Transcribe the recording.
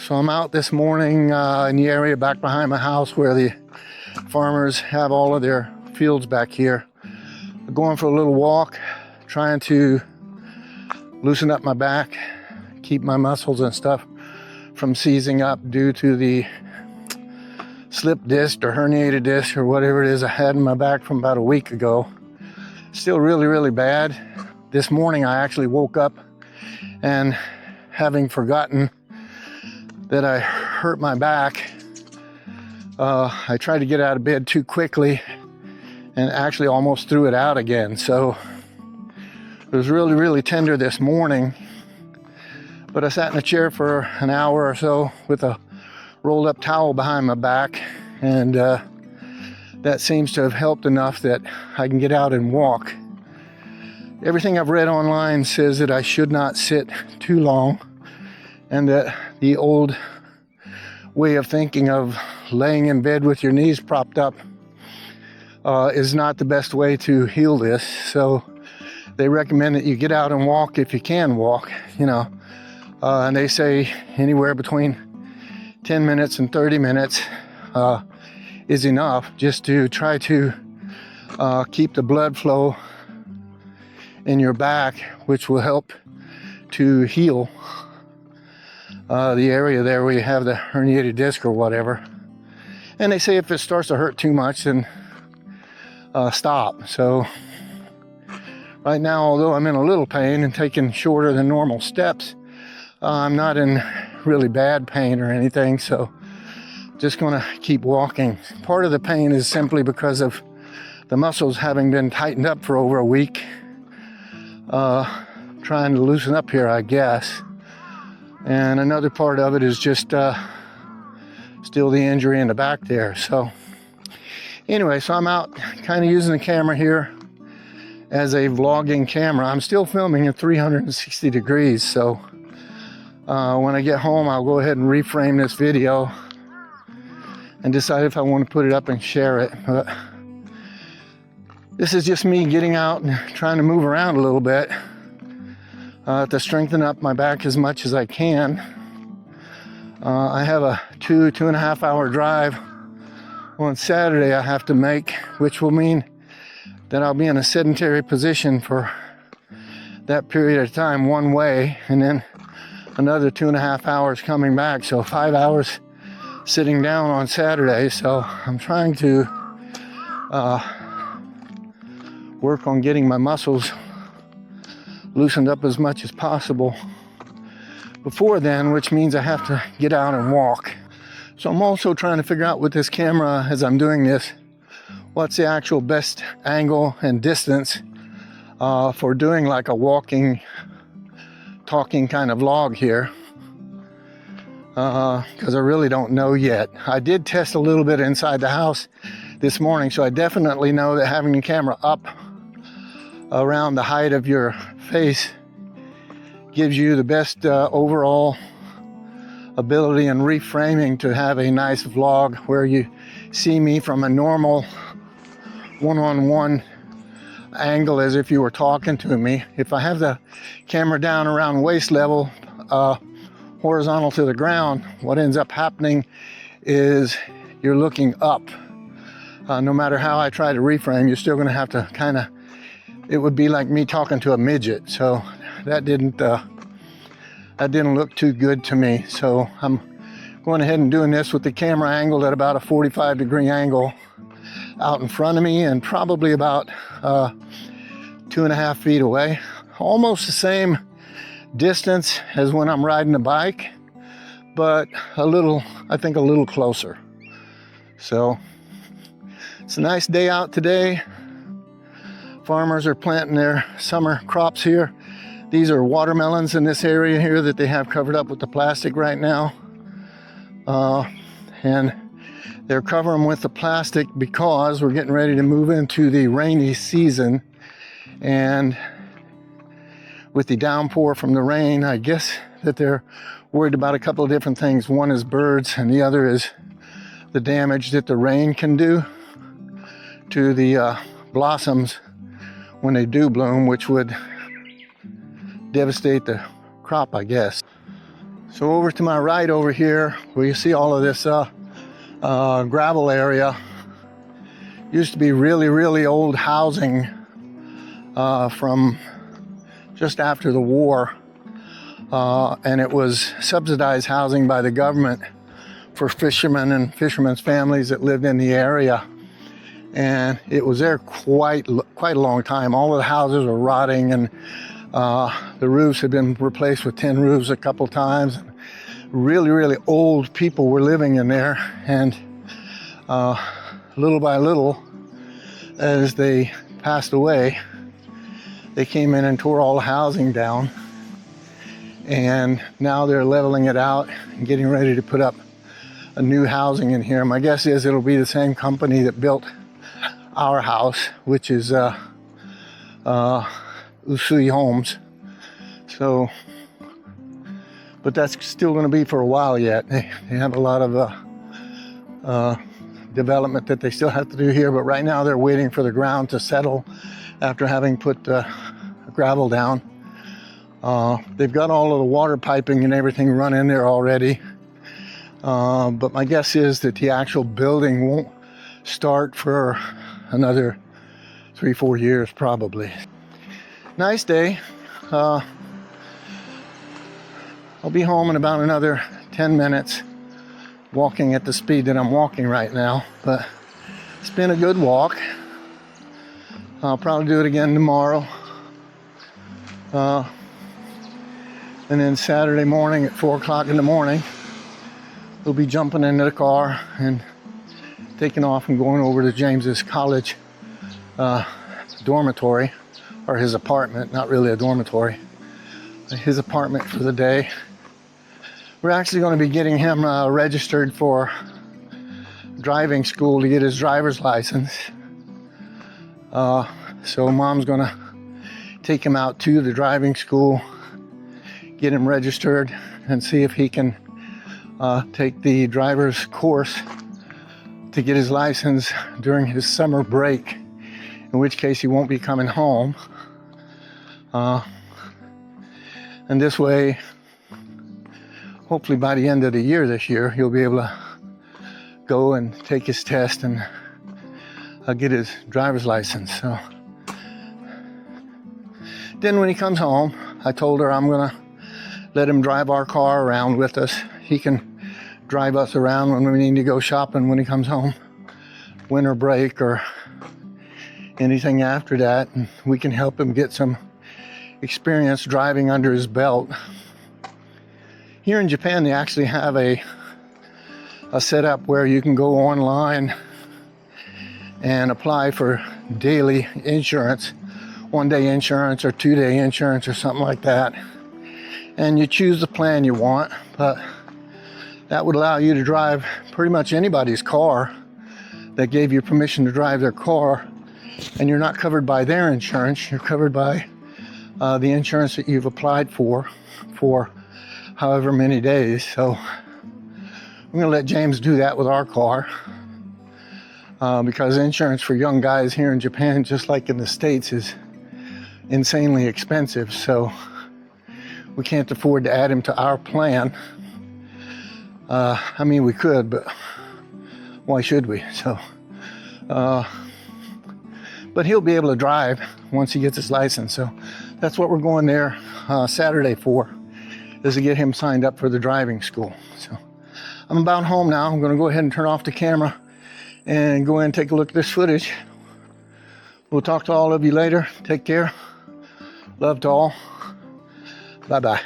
So I'm out this morning in the area back behind my house where the farmers have all of their fields back here. Going for a little walk, trying to loosen up my back, keep my muscles and stuff from seizing up due to the slip disc or herniated disc or whatever it is I had in my back from about a week ago. Still really bad. This morning I actually woke up and having forgotten that I hurt my back, I tried to get out of bed too quickly and actually almost threw it out again. So it was really tender this morning, but I sat in a chair for an hour or so with a rolled up towel behind my back, and that seems to have helped enough that I can get out and walk. Everything I've read online says that I should not sit too long, and that the old way of thinking of laying in bed with your knees propped up is not the best way to heal this. So they recommend that you get out and walk if you can walk, and they say anywhere between 10 minutes and 30 minutes is enough just to try to keep the blood flow in your back, which will help to heal the area there where you have the herniated disc or whatever. And they say if it starts to hurt too much, then stop. So right now, although I'm in a little pain and taking shorter than normal steps, I'm not in really bad pain or anything, so just gonna keep walking. Part of the pain is simply because of the muscles having been tightened up for over a week, trying to loosen up here, I guess. And another part of it is just still the injury in the back there. So anyway, so I'm out kind of using the camera here as a vlogging camera. I'm still filming at 360 degrees, so when I get home, I'll go ahead and reframe this video and decide if I want to put it up and share it. But this is just me getting out and trying to move around a little bit to strengthen up my back as much as I can. I have a 2.5 hour drive on Saturday I have to make, which will mean that I'll be in a sedentary position for that period of time one way, and then another 2.5 hours coming back. So 5 hours sitting down on Saturday. So I'm trying to work on getting my muscles loosened up as much as possible before then, which means I have to get out and walk. So I'm also trying to figure out with this camera as I'm doing this, what's the actual best angle and distance for doing like a walking, talking kind of vlog here, because I really don't know yet. I did test a little bit inside the house this morning, so I definitely know that having the camera up around the height of your face gives you the best overall ability and reframing to have a nice vlog where you see me from a normal one-on-one angle as if you were talking to me. If I have the camera down around waist level, horizontal to the ground, what ends up happening is you're looking up. No matter how I try to reframe, you're still going to have to kind of, it would be like me talking to a midget. So that didn't look too good to me. So I'm going ahead and doing this with the camera angled at about a 45-degree angle out in front of me and probably about 2.5 feet away. Almost the same distance as when I'm riding a bike, but I think a little closer. So it's a nice day out today. Farmers are planting their summer crops here. These are watermelons in this area here that they have covered up with the plastic right now. And they're covering them with the plastic because we're getting ready to move into the rainy season. And with the downpour from the rain, I guess that they're worried about a couple of different things. One is birds, and the other is the damage that the rain can do to the blossoms when they do bloom, which would devastate the crop, I guess. So over to my right over here, where you see all of this gravel area, used to be really old housing from just after the war, and it was subsidized housing by the government for fishermen and fishermen's families that lived in the area. And it was there quite a long time. All of the houses were rotting, and the roofs had been replaced with tin roofs a couple times. Really old people were living in there, and little by little, as they passed away, they came in and tore all the housing down, and now they're leveling it out and getting ready to put up a new housing in here. My guess is it'll be the same company that built our house, which is Usui Homes. So, but that's still going to be for a while yet. They have a lot of development that they still have to do here, but right now they're waiting for the ground to settle after having put gravel down. They've got all of the water piping and everything run in there already, but my guess is that the actual building won't start for another 3-4 years probably. Nice day. I'll be home in about another 10 minutes, walking at the speed that I'm walking right now, but it's been a good walk. I'll probably do it again tomorrow. And then Saturday morning at 4 o'clock in the morning, we'll be jumping into the car and taking off and going over to James's college dormitory, or his apartment, not really a dormitory, his apartment for the day. We're actually going to be getting him registered for driving school to get his driver's license. So Mom's going to take him out to the driving school, get him registered, and see if he can take the driver's course to get his license during his summer break, in which case he won't be coming home. And this way, hopefully by the end of the year this year, he'll be able to go and take his test and get his driver's license. So then when he comes home, I told her I'm gonna let him drive our car around with us. He can drive us around when we need to go shopping when he comes home, winter break or anything after that, and we can help him get some experience driving under his belt. Here in Japan, they actually have a setup where you can go online and apply for daily insurance, 1-day insurance or 2-day insurance or something like that. And you choose the plan you want, but that would allow you to drive pretty much anybody's car that gave you permission to drive their car, and you're not covered by their insurance. You're covered by the insurance that you've applied for however many days. So I'm going to let James do that with our car, because insurance for young guys here in Japan, just like in the States, is insanely expensive. So we can't afford to add him to our plan. I mean, we could, but why should we? So, but he'll be able to drive once he gets his license. So that's what we're going there Saturday for, is to get him signed up for the driving school. So I'm about home now. I'm going to go ahead and turn off the camera and go in and take a look at this footage. We'll talk to all of you later. Take care. Love to all. Bye-bye.